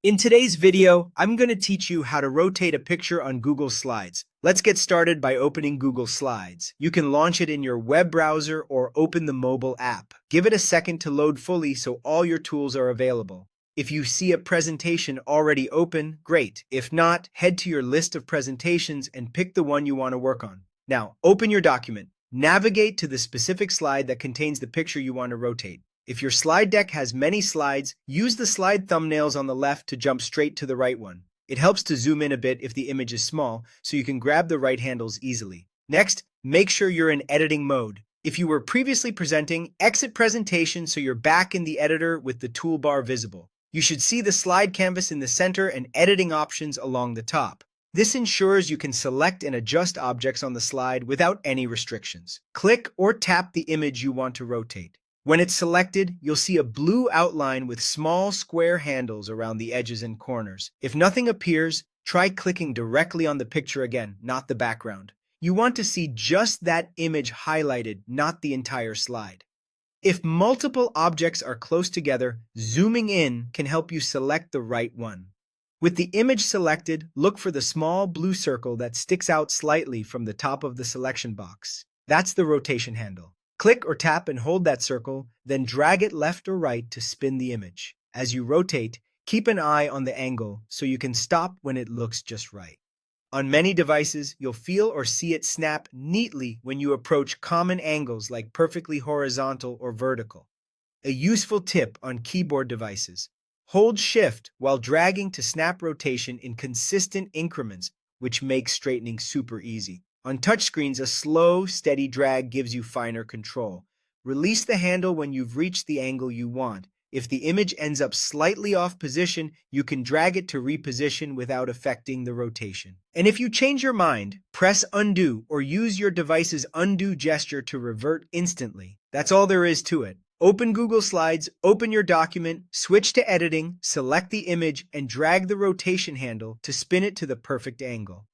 In today's video, I'm going to teach you how to rotate a picture on Google Slides. Let's get started by opening Google Slides. You can launch it in your web browser or open the mobile app. Give it a second to load fully so all your tools are available. If you see a presentation already open, great. If not, head to your list of presentations and pick the one you want to work on. Now, open your document. Navigate to the specific slide that contains the picture you want to rotate. If your slide deck has many slides, use the slide thumbnails on the left to jump straight to the right one. It helps to zoom in a bit if the image is small, so you can grab the right handles easily. Next, make sure you're in editing mode. If you were previously presenting, exit presentation so you're back in the editor with the toolbar visible. You should see the slide canvas in the center and editing options along the top. This ensures you can select and adjust objects on the slide without any restrictions. Click or tap the image you want to rotate. When it's selected, you'll see a blue outline with small square handles around the edges and corners. If nothing appears, try clicking directly on the picture again, not the background. You want to see just that image highlighted, not the entire slide. If multiple objects are close together, zooming in can help you select the right one. With the image selected, look for the small blue circle that sticks out slightly from the top of the selection box. That's the rotation handle. Click or tap and hold that circle, then drag it left or right to spin the image. As you rotate, keep an eye on the angle so you can stop when it looks just right. On many devices, you'll feel or see it snap neatly when you approach common angles like perfectly horizontal or vertical. A useful tip on keyboard devices: hold Shift while dragging to snap rotation in consistent increments, which makes straightening super easy. On touchscreens, a slow, steady drag gives you finer control. Release the handle when you've reached the angle you want. If the image ends up slightly off position, you can drag it to reposition without affecting the rotation. And if you change your mind, press undo or use your device's undo gesture to revert instantly. That's all there is to it. Open Google Slides, open your document, switch to editing, select the image, and drag the rotation handle to spin it to the perfect angle.